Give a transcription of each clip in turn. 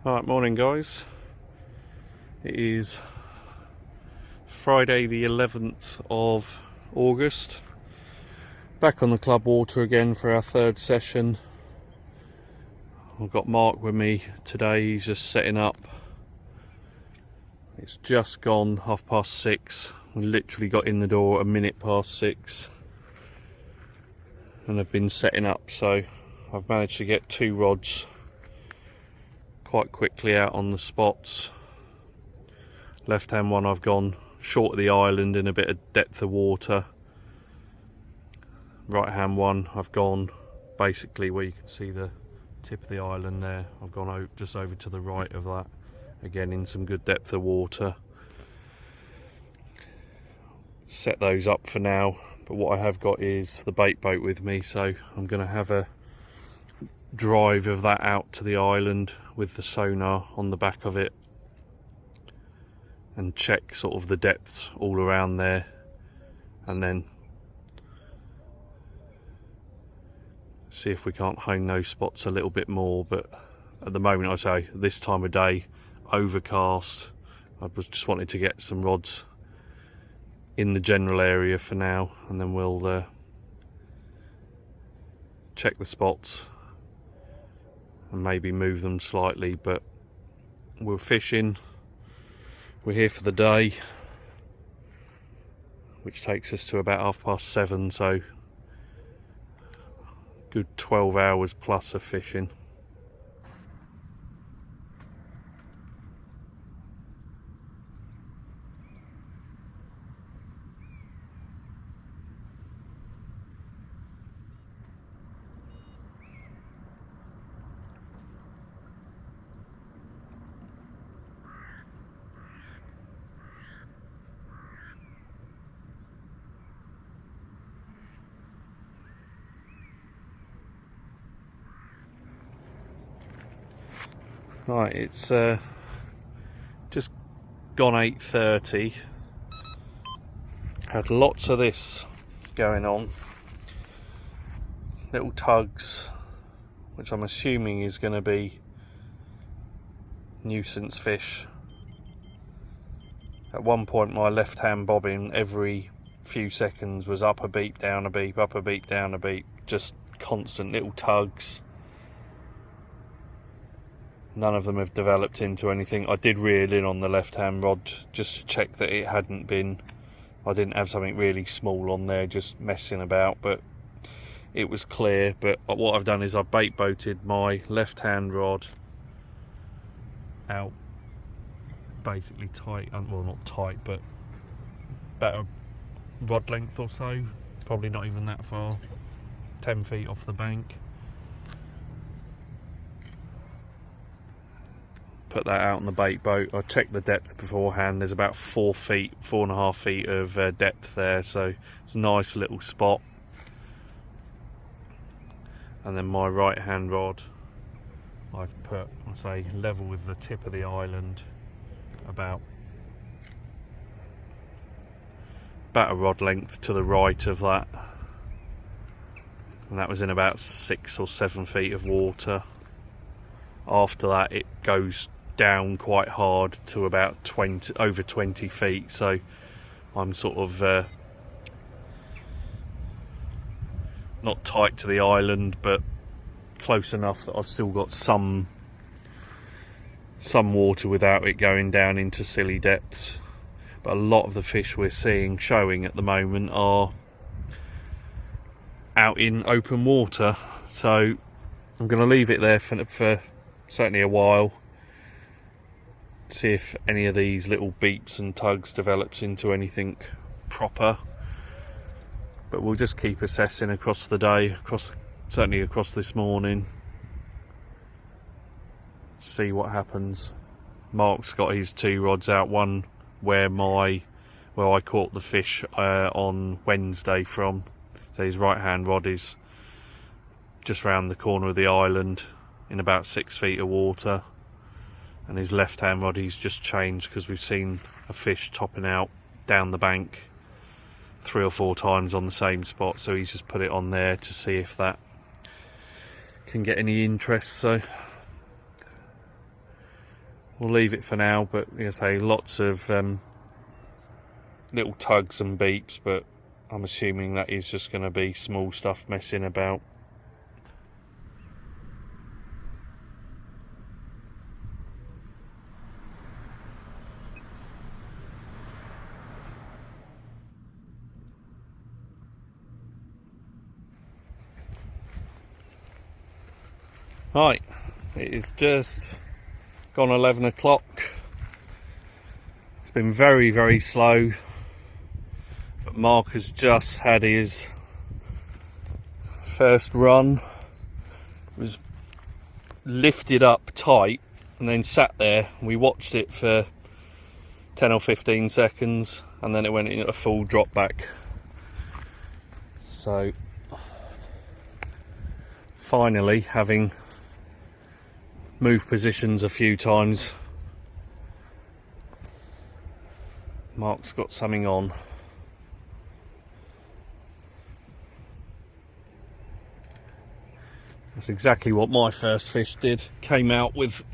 Alright, morning guys. It is Friday the 11th of August. Back on the club water again for our third session. I've got Marc with me today, he's just setting up. It's just gone 6:30. We literally got in the door a minute past 6 and I've been setting up, so I've managed to get 2 rods quite quickly out on the spots. Left hand one I've gone short of the island in a bit of depth of water. Right hand one I've gone basically where you can see the tip of the island there. I've gone just over to the right of that, again in some good depth of water. Set those up for now, but what I have got is the bait boat with me, so I'm going to have a drive of that out to the island with the sonar on the back of it and check sort of the depths all around there, and then see if we can't hone those spots a little bit more. But at the moment, I say this time of day, overcast, I just wanted to get some rods in the general area for now, and then we'll check the spots and maybe move them slightly. But we're fishing, we're here for the day, which takes us to about 7:30, so good 12 hours plus of fishing. Right, it's just gone 8:30. Had lots of this going on. Little tugs, which I'm assuming is going to be nuisance fish. At one point my left hand bobbin every few seconds was up a beep, down a beep, up a beep, down a beep. Just constant little tugs. None of them have developed into anything. I did reel in on the left hand rod just to check that it hadn't been, I didn't have something really small on there just messing about, but it was clear. But what I've done is I've bait boated my left hand rod out basically tight, well not tight, but about a rod length or so, probably not even that far, 10 feet off the bank. Put that out on the bait boat. I checked the depth beforehand. There's about 4 feet, 4.5 feet of depth there, so it's a nice little spot. And then my right hand rod I've put, I say, level with the tip of the island, about a rod length to the right of that, and that was in about 6 or 7 feet of water. After that it goes down quite hard to about over 20 feet, so I'm sort of not tight to the island, but close enough that I've still got some water without it going down into silly depths. But a lot of the fish we're showing at the moment are out in open water, so I'm going to leave it there for certainly a while, see if any of these little beeps and tugs develops into anything proper. But we'll just keep assessing across the day, certainly across this morning, see what happens. Marc's got his 2 rods out, one where I caught the fish on Wednesday from, so his right hand rod is just round the corner of the island in about 6 feet of water, and his left hand rod he's just changed because we've seen a fish topping out down the bank 3 or 4 times on the same spot, so he's just put it on there to see if that can get any interest. So we'll leave it for now, but like I say, lots of little tugs and beeps, but I'm assuming that is just going to be small stuff messing about. Right, it is just gone 11 o'clock. It's been very, very slow, but Marc has just had his first run. It was lifted up tight and then sat there. We watched it for 10 or 15 seconds and then it went into a full drop back. So finally, having moved positions a few times, Marc's got something on. That's exactly what my first fish did. Came out with,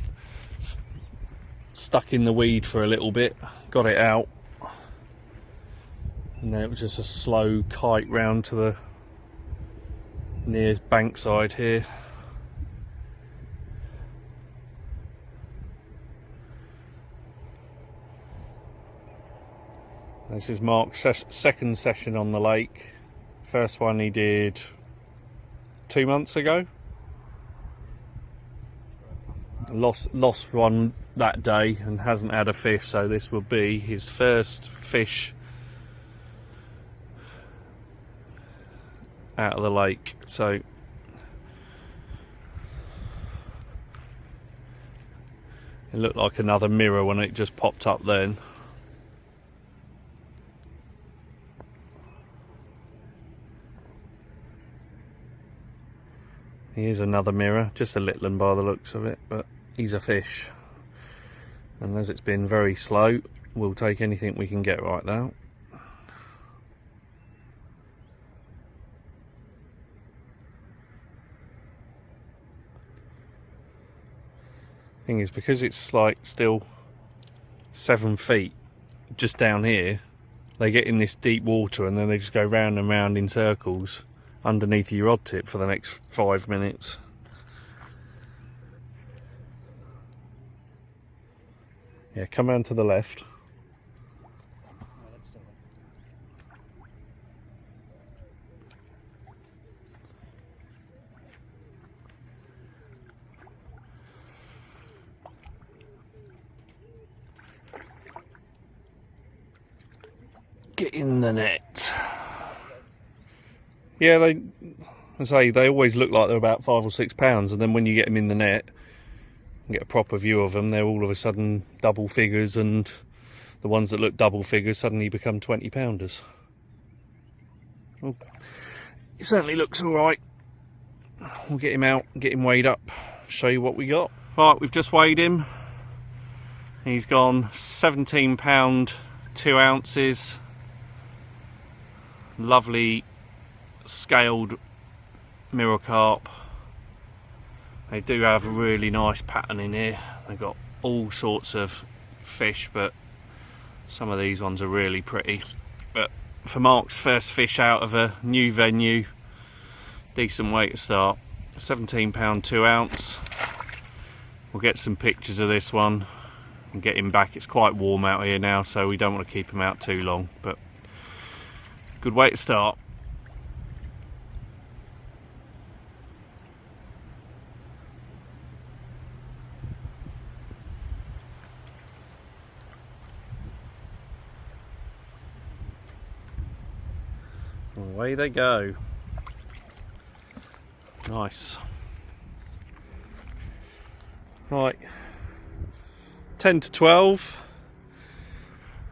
stuck in the weed for a little bit, got it out, and then it was just a slow kite round to the near bankside here. This is Marc's second session on the lake. First one he did 2 months ago. Lost one that day and hasn't had a fish, so this will be his first fish out of the lake. So it looked like another mirror when it just popped up then. Here's another mirror, just a little one by the looks of it, but he's a fish. And as it's been very slow, we'll take anything we can get right now. Thing is, because it's like still 7 feet just down here, they get in this deep water and then they just go round and round in circles underneath your rod tip for the next 5 minutes. Yeah, come round to the left. Get in the net. Yeah, they always look like they're about 5 or 6 pounds, and then when you get them in the net and get a proper view of them, they're all of a sudden double figures, and the ones that look double figures suddenly become 20 pounders. Well, it certainly looks all right. We'll get him out, get him weighed up, show you what we got. Right, we've just weighed him. He's gone 17 pound 2 ounces. Lovely scaled mirror carp. They do have a really nice pattern in here. They've got all sorts of fish, but some of these ones are really pretty. But for Marc's first fish out of a new venue, decent way to start. 17 pound 2 ounce. We'll get some pictures of this one and get him back. It's quite warm out here now, so we don't want to keep him out too long, but good way to start. Away they go. Nice. Right, 10 to 12.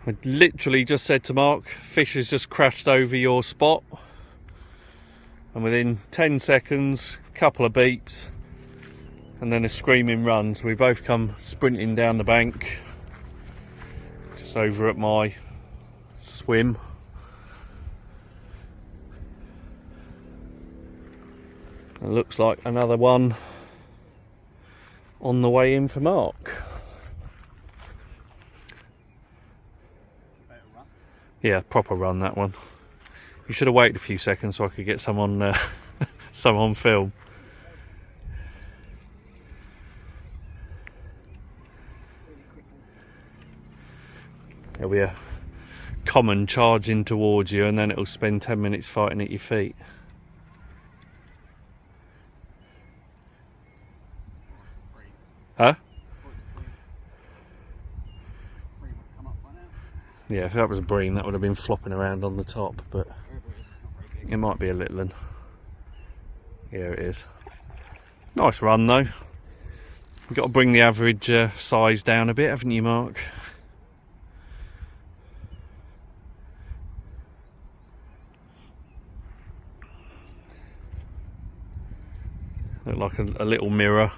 I literally just said to Marc, fish has just crashed over your spot, and within 10 seconds, a couple of beeps and then a screaming run. So we both come sprinting down the bank, just over at my swim. It looks like another one on the way in for Marc. Yeah, proper run that one. You should have waited a few seconds so I could get some on some on film. There'll be a common charging towards you, and then it'll spend 10 minutes fighting at your feet. Huh? Yeah, if that was a bream, that would have been flopping around on the top, but it might be a little one. Yeah, it is. Nice run though. You've got to bring the average size down a bit, haven't you, Mark? Look like a little mirror.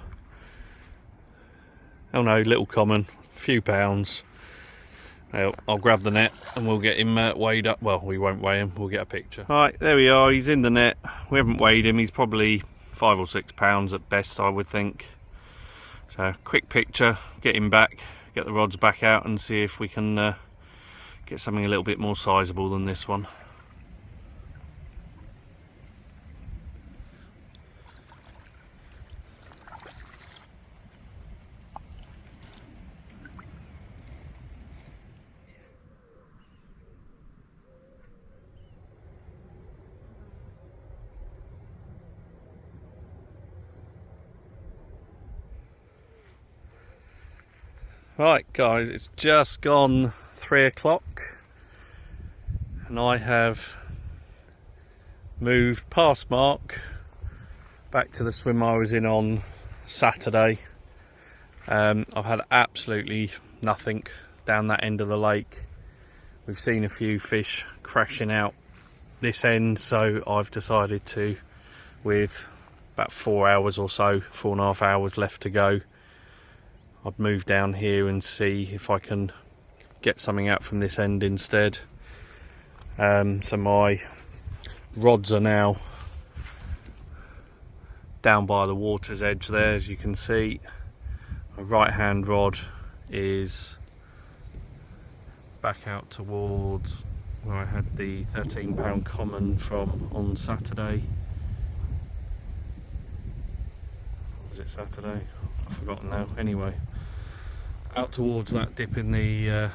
Oh no, little common, a few pounds. I'll grab the net and we'll get him weighed up. Well, we won't weigh him, we'll get a picture. Alright, there we are, he's in the net. We haven't weighed him, he's probably 5 or 6 pounds at best, I would think. So, quick picture, get him back, get the rods back out and see if we can get something a little bit more sizable than this one. Right guys, it's just gone 3 o'clock and I have moved past Marc back to the swim I was in on Saturday. I've had absolutely nothing down that end of the lake. We've seen a few fish crashing out this end, so I've decided to, with about 4 hours or so, 4.5 hours left to go, I'd move down here and see if I can get something out from this end instead. So my rods are now down by the water's edge there, as you can see. My right hand rod is back out towards where I had the 13 pound common from on Saturday. Was it Saturday? I've forgotten now. Anyway, out towards that dip in the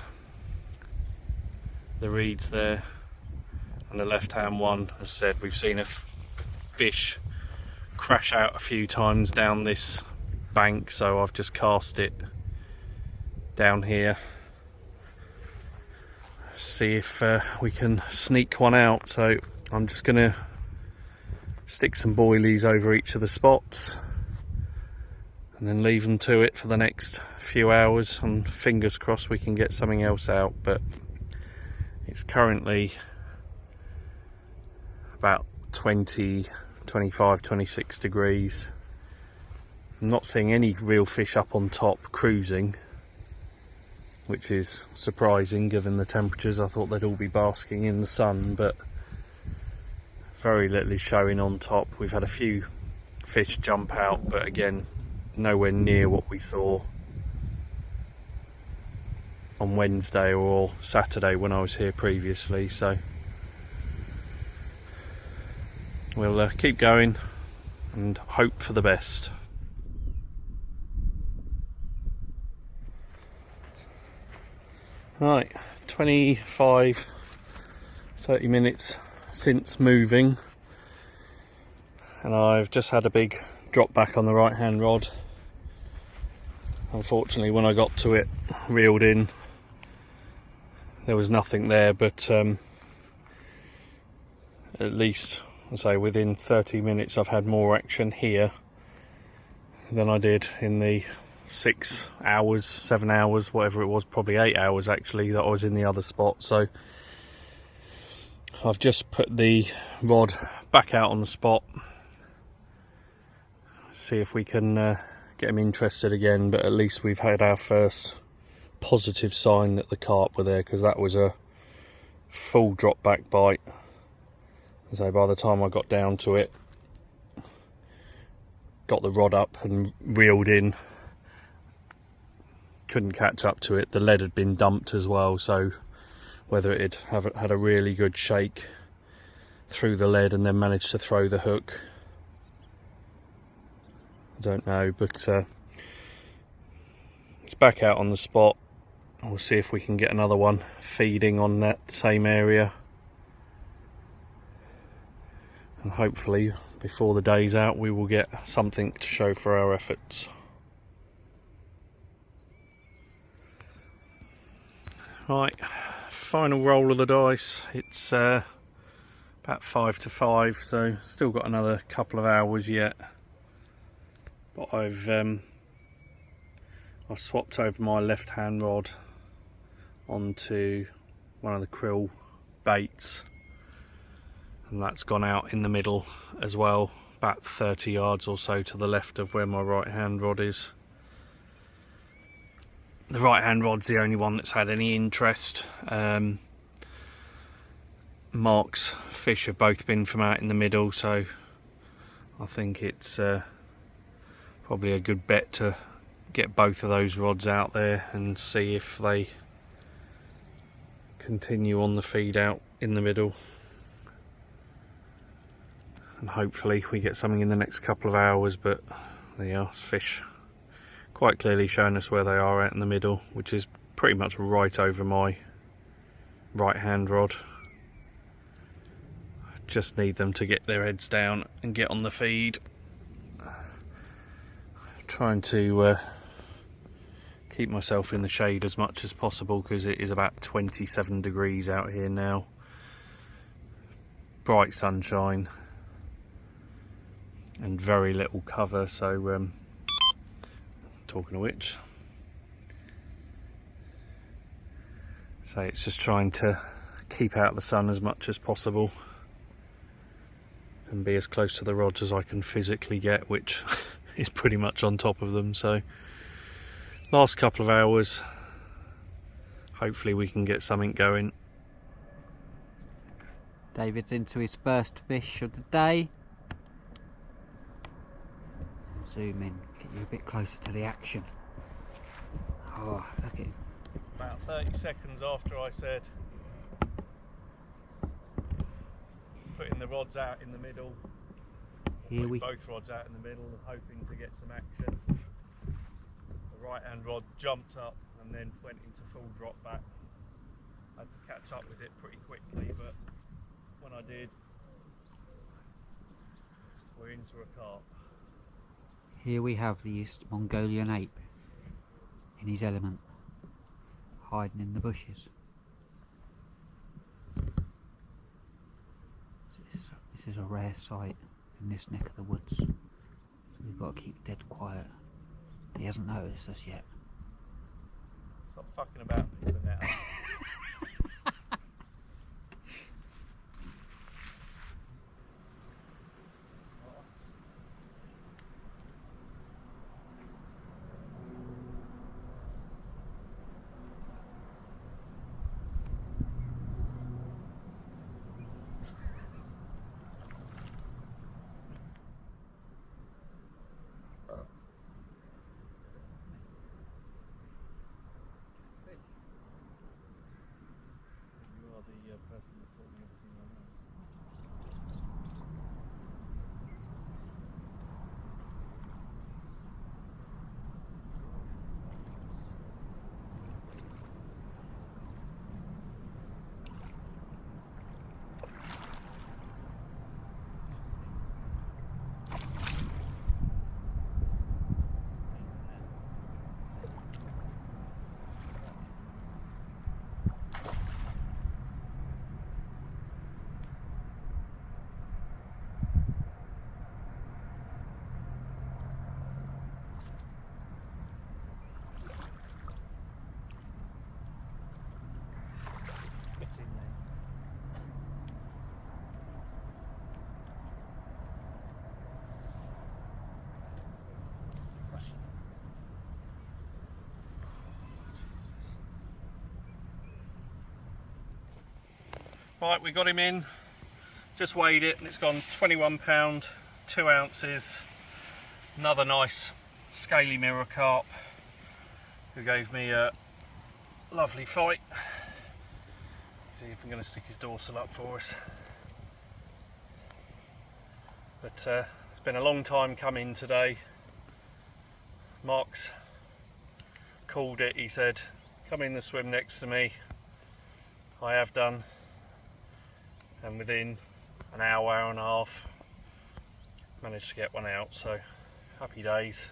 reeds there, and the left hand one, as I said, we've seen a fish crash out a few times down this bank, so I've just cast it down here, see if we can sneak one out. So I'm just going to stick some boilies over each of the spots and then leave them to it for the next few hours, and fingers crossed we can get something else out. But it's currently about 20, 25, 26 degrees. I'm not seeing any real fish up on top cruising, which is surprising given the temperatures. I thought they'd all be basking in the sun, but very little is showing on top. We've had a few fish jump out, but again, nowhere near what we saw on Wednesday or Saturday when I was here previously. So we'll keep going and hope for the best. Right, 25, 30 minutes since moving, and I've just had a big drop back on the right hand rod. Unfortunately, when I got to it, reeled in, there was nothing there, but at least, I say, within 30 minutes I've had more action here than I did in the 6 hours, 7 hours, whatever it was, probably 8 hours actually, that I was in the other spot. So I've just put the rod back out on the spot, see if we can get him interested again. But at least we've had our first positive sign that the carp were there, because that was a full drop back bite. So by the time I got down to it, got the rod up and reeled in, couldn't catch up to it. The lead had been dumped as well, so whether it had a really good shake through the lead and then managed to throw the hook. I don't know, but it's back out on the spot. We'll see if we can get another one feeding on that same area, and hopefully before the day's out we will get something to show for our efforts. Right, final roll of the dice. It's about 5 to 5, so still got another couple of hours yet. But I've swapped over my left hand rod onto one of the krill baits, and that's gone out in the middle as well, about 30 yards or so to the left of where my right hand rod is. The right hand rod's the only one that's had any interest. Marc's fish have both been from out in the middle, so I think it's probably a good bet to get both of those rods out there and see if they continue on the feed out in the middle, and hopefully we get something in the next couple of hours. But there are fish quite clearly showing us where they are out in the middle, which is pretty much right over my right hand rod. Just need them to get their heads down and get on the feed. Trying to keep myself in the shade as much as possible because it is about 27 degrees out here now. Bright sunshine and very little cover, so talking of which, so it's just trying to keep out the sun as much as possible and be as close to the rods as I can physically get, which is pretty much on top of them. So last couple of hours, hopefully we can get something going. David's into his first fish of the day. Zoom in, get you a bit closer to the action. Oh, look at him. About 30 seconds after I said putting the rods out in the middle, Here we both rods out in the middle, hoping to get some action. The right hand rod jumped up and then went into full drop back. I had to catch up with it pretty quickly, but when I did, we're into a carp. Here we have the East Mongolian ape in his element, hiding in the bushes. This is a rare sight in this neck of the woods, so we've got to keep dead quiet. He hasn't noticed us yet. Stop fucking about with the net. Person that taught me everything I know. Right, we got him in, just weighed it and it's gone 21 pound, 2 ounces. Another nice scaly mirror carp who gave me a lovely fight. See if I'm going to stick his dorsal up for us. But it's been a long time coming today. Marc's called it, he said, come in the swim next to me. I have done, and within an hour, hour and a half, managed to get one out, so happy days.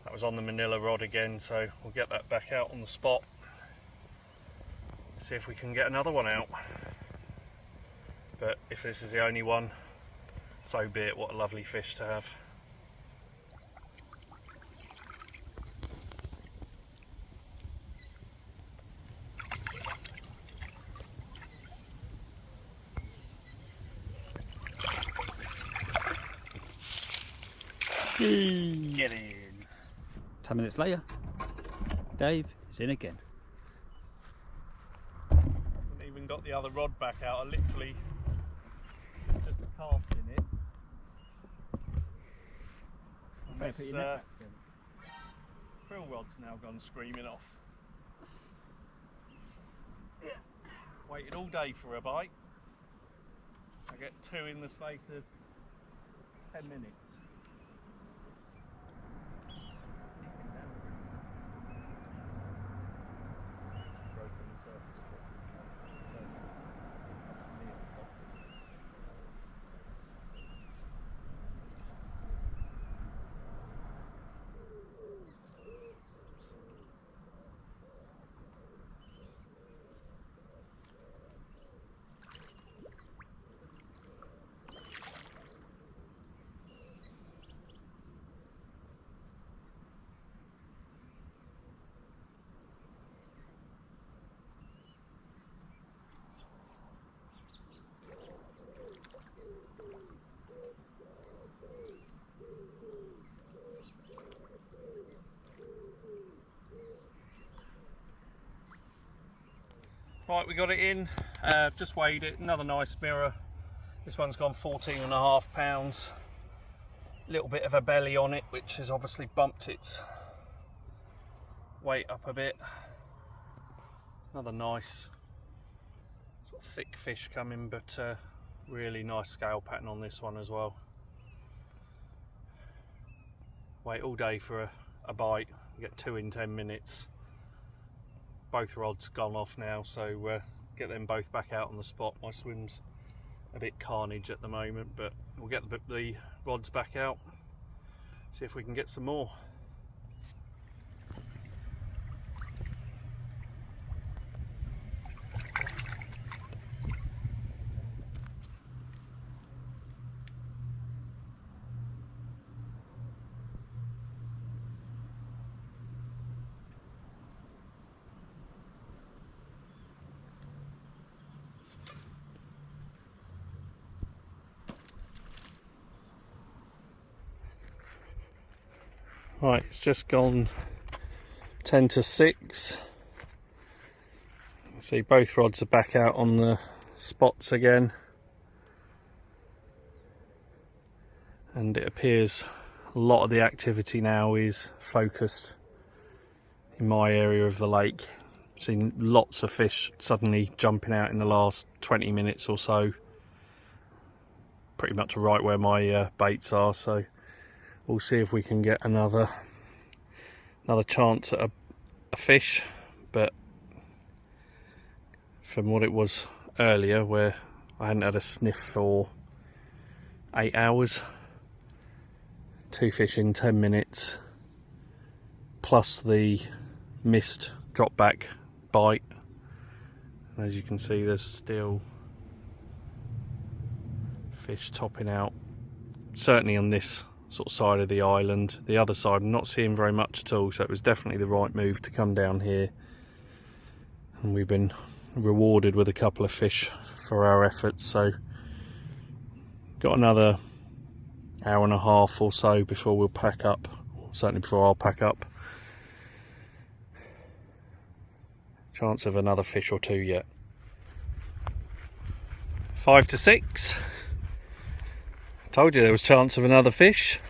That was on the manila rod again, so we'll get that back out on the spot. See if we can get another one out. But if this is the only one, so be it. What a lovely fish to have. Get in. 10 minutes later, Dave is in again. Haven't even got the other rod back out. I literally just casting it. And this krill rod's now gone screaming off. Waited all day for a bite. I get two in the space of 10 minutes. Right, we got it in, just weighed it, another nice mirror. This one's gone 14.5 pounds. Little bit of a belly on it, which has obviously bumped its weight up a bit. Another nice sort of thick fish coming, but really nice scale pattern on this one as well. Wait all day for a bite, get two in 10 minutes. Both rods gone off now, so get them both back out on the spot. My swim's a bit carnage at the moment, but we'll get the rods back out, see if we can get some more. Right, it's just gone 10 to 6. See, both rods are back out on the spots again. And it appears a lot of the activity now is focused in my area of the lake. I've seen lots of fish suddenly jumping out in the last 20 minutes or so. Pretty much right where my baits are, so we'll see if we can get another chance at a fish. But from what it was earlier, where I hadn't had a sniff for 8 hours, 2 fish in 10 minutes, plus the missed drop back bite. And as you can see, there's still fish topping out, certainly on this sort of side of the island. The other side I'm not seeing very much at all, so it was definitely the right move to come down here, and we've been rewarded with a couple of fish for our efforts. So got another hour and a half or so before we'll pack up, certainly before I'll pack up. Chance of another fish or two yet. 5 to 6. Told you there was chance of another fish.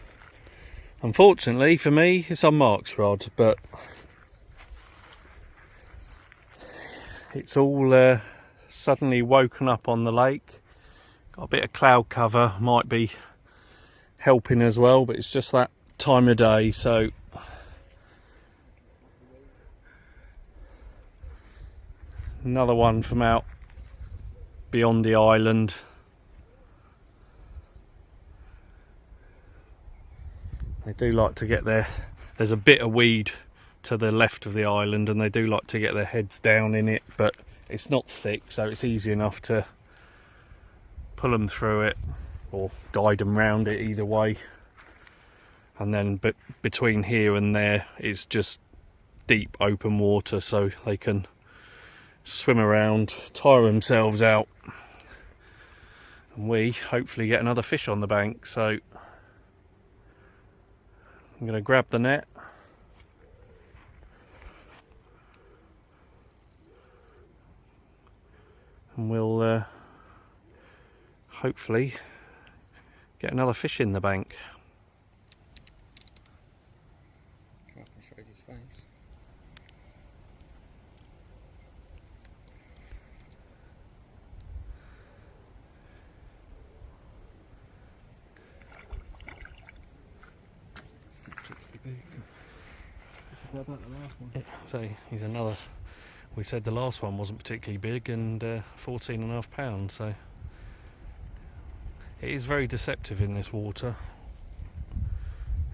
Unfortunately for me, it's on Marc's rod, but it's all suddenly woken up on the lake. Got a bit of cloud cover, might be helping as well, but it's just that time of day. So another one from out beyond the island. They do like to get there's a bit of weed to the left of the island, and they do like to get their heads down in it, but it's not thick, so it's easy enough to pull them through it or guide them round it, either way. And then between here and there it's just deep open water, so they can swim around, tire themselves out, and we hopefully get another fish on the bank. So I'm going to grab the net, and we'll hopefully get another fish in the bank. Come up and show his face. What about the last one? So he's another. We said the last one wasn't particularly big, and 14.5 pounds. So it is very deceptive in this water.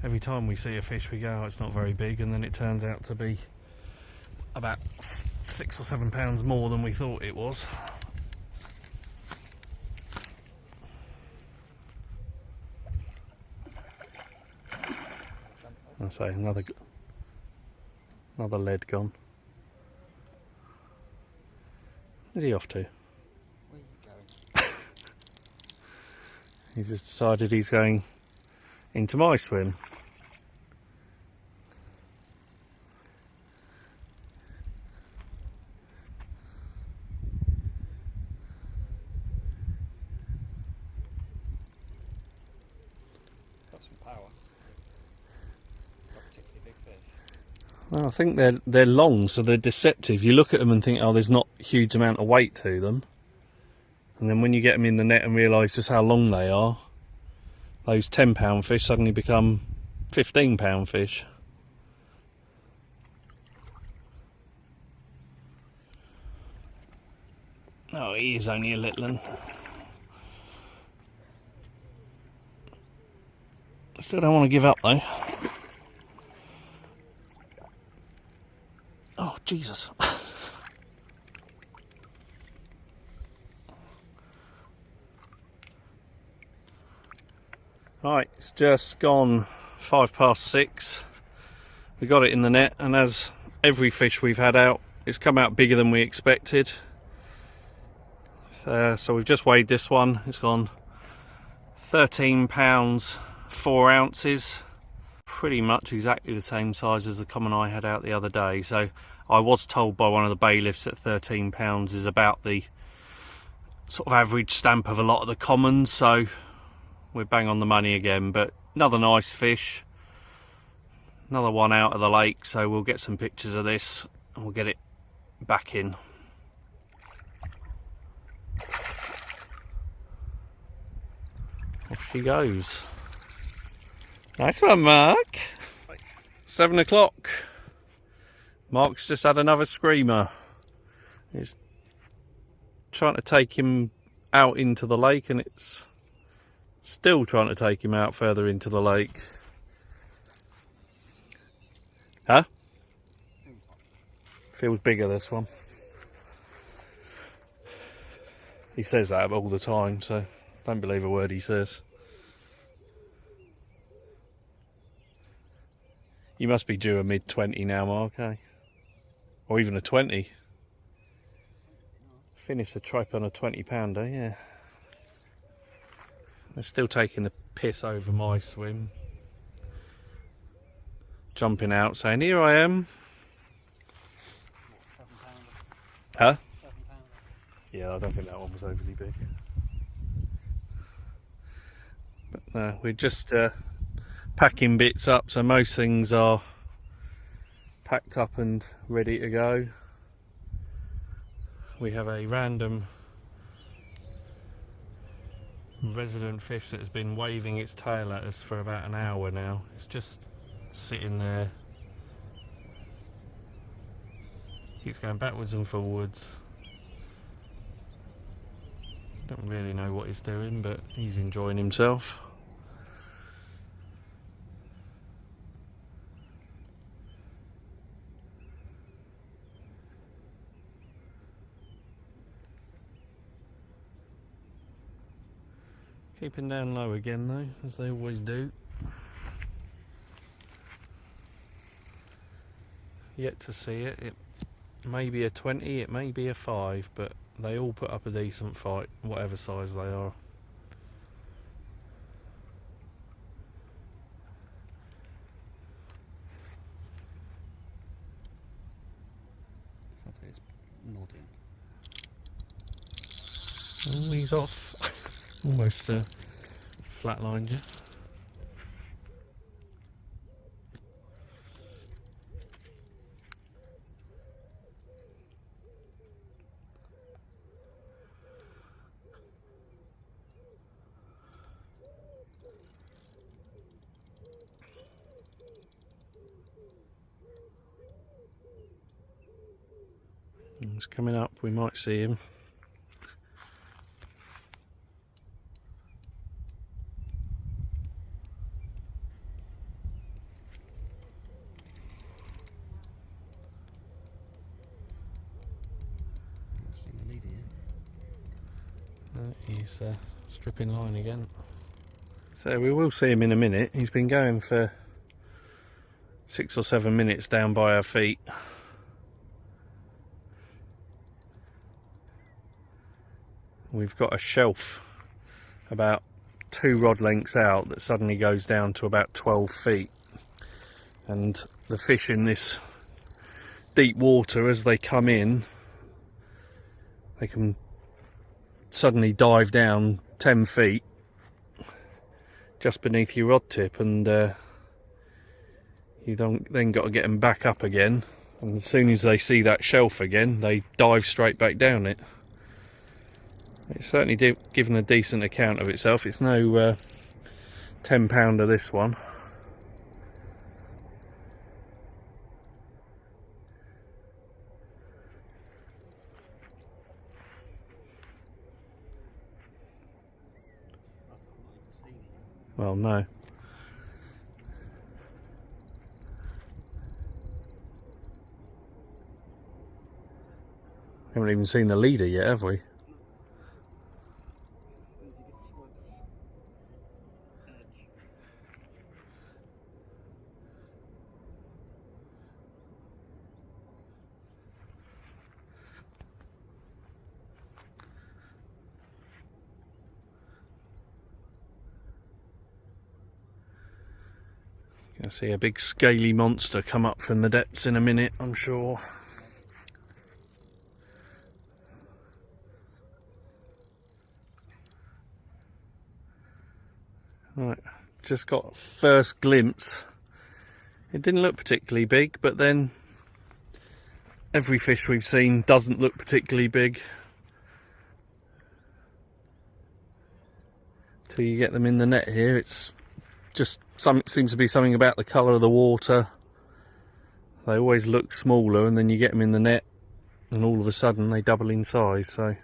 Every time we see a fish, we go, "Oh, it's not very big," and then it turns out to be about 6 or 7 pounds more than we thought it was. I say another lead gone. Where's he off to? Where are you going? He just decided he's going into my swim. Got some power. Not particularly big fish. Well, I think they're long, so they're deceptive. You look at them and think, oh, there's not a huge amount of weight to them. And then when you get them in the net and realise just how long they are, those 10-pound fish suddenly become 15-pound fish. Oh, he is only a little one. Still don't want to give up though. Oh, Jesus. Right, it's just gone 6:05. We got it in the net, and as every fish we've had out, it's come out bigger than we expected. So we've just weighed this one. It's gone 13 pounds 4 ounces. Pretty much exactly the same size as the common I had out the other day. So I was told by one of the bailiffs that 13 pounds is about the sort of average stamp of a lot of the commons, so we're bang on the money again. But another nice fish, another one out of the lake, so we'll get some pictures of this and we'll get it back in. Off she goes. Nice one, Mark. 7 o'clock. Mark's just had another screamer. He's trying to take him out into the lake, and it's still trying to take him out further into the lake. Huh? Feels bigger, this one. He says that all the time, so don't believe a word he says. You must be due a mid-20 now, Mark, eh? Or even a 20. Finished the trip on a 20-pounder, yeah. They're still taking the piss over my swim. Jumping out, saying, "Here I am." Huh? Yeah, I don't think that one was overly big. But no, we're just packing bits up, so most things are packed up and ready to go. we have a random resident fish that has been waving its tail at us for about an hour now. It's just sitting there, keeps going backwards and forwards. Don't really know what he's doing, but he's enjoying himself. Keeping down low again though, as they always do. Yet to see it. It may be a 20, it may be a 5, but they all put up a decent fight, whatever size they are. It's nodding. Oh, he's off. Almost flatlined you. He's coming up, we might see him. He's stripping line again. So we will see him in a minute. He's been going for 6 or 7 minutes down by our feet. We've got a shelf about 2 rod lengths out that suddenly goes down to about 12 feet. And the fish in this deep water, as they come in, they can suddenly dive down 10 feet just beneath your rod tip, and you don't then got to get them back up again, and as soon as they see that shelf again they dive straight back down it. It's certainly given a decent account of itself. It's no 10 pounder this one. Well, no. Haven't even seen the leader yet, have we? Gonna see a big scaly monster come up from the depths in a minute, I'm sure. Right, just got first glimpse. It didn't look particularly big, but then every fish we've seen doesn't look particularly big till you get them in the net here. It's just seems to be something about the colour of the water. They always look smaller, and then you get them in the net and all of a sudden they double in size. So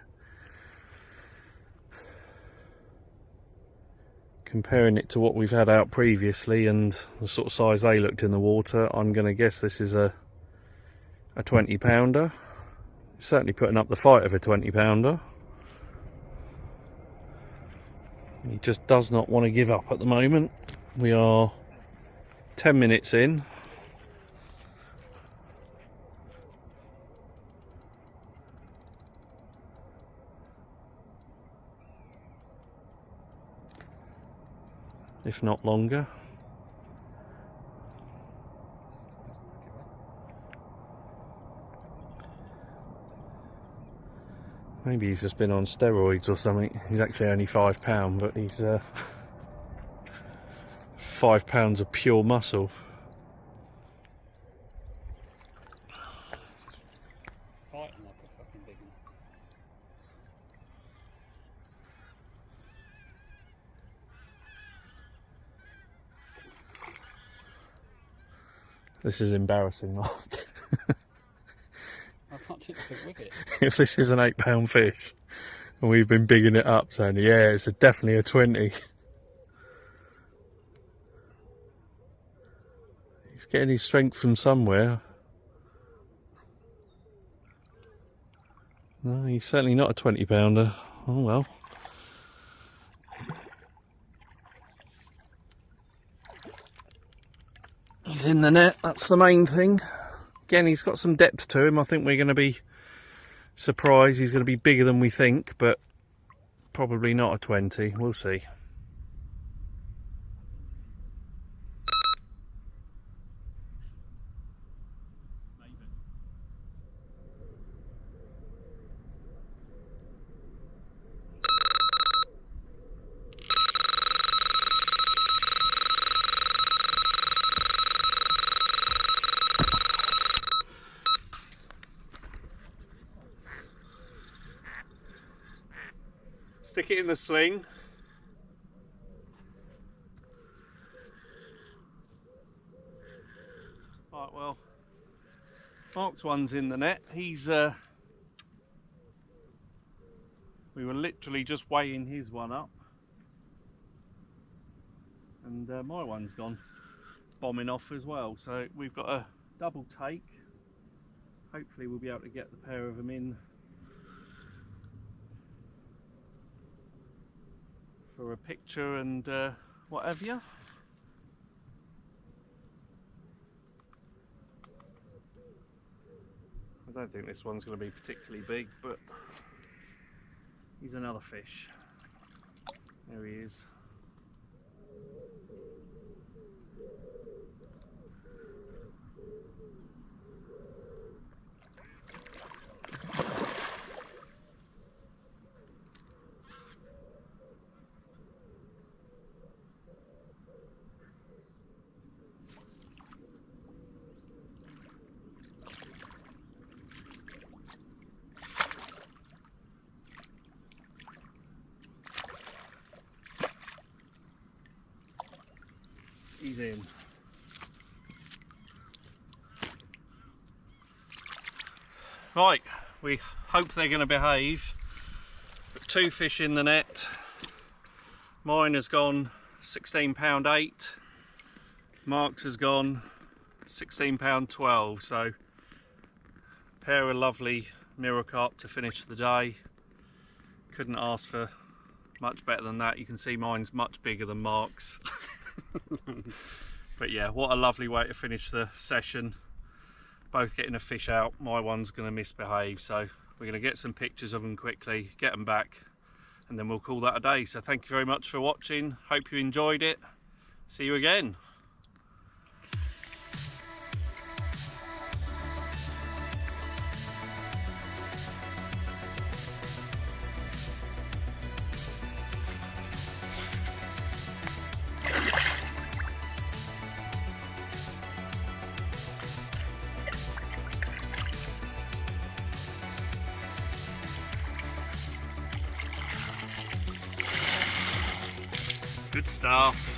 comparing it to what we've had out previously and the sort of size they looked in the water, I'm going to guess this is a 20 pounder. It's certainly putting up the fight of a 20 pounder. He just does not want to give up at the moment. We are 10 minutes in. If not longer. Maybe he's just been on steroids or something. He's actually only £5, but he's 5 pounds of pure muscle. Fighting like a fucking big one. This is embarrassing, Mark. I can't do anything with it. If this is an £8 fish, and we've been bigging it up, saying, yeah, it's definitely a 20. He's getting his strength from somewhere. No, he's certainly not a 20-pounder. Oh well. He's in the net, that's the main thing. Again, he's got some depth to him. I think we're going to be surprised. He's going to be bigger than we think, but probably not a 20. We'll see. Stick it in the sling. Right, well, Mark's one's in the net. He's we were literally just weighing his one up, and my one's gone bombing off as well. So we've got a double take. Hopefully we'll be able to get the pair of them in for a picture and what have you. I don't think this one's going to be particularly big, but he's another fish. There he is. He's in. Right, we hope they're going to behave. But 2 fish in the net. Mine has gone £16.8. Mark's has gone £16.12. So a pair of lovely mirror carp to finish the day. Couldn't ask for much better than that. You can see mine's much bigger than Mark's. But yeah, what a lovely way to finish the session. Both getting a fish out. My one's going to misbehave, so we're going to get some pictures of them quickly, get them back, and then we'll call that a day. So thank you very much for watching. Hope you enjoyed it. See you again. Good stuff.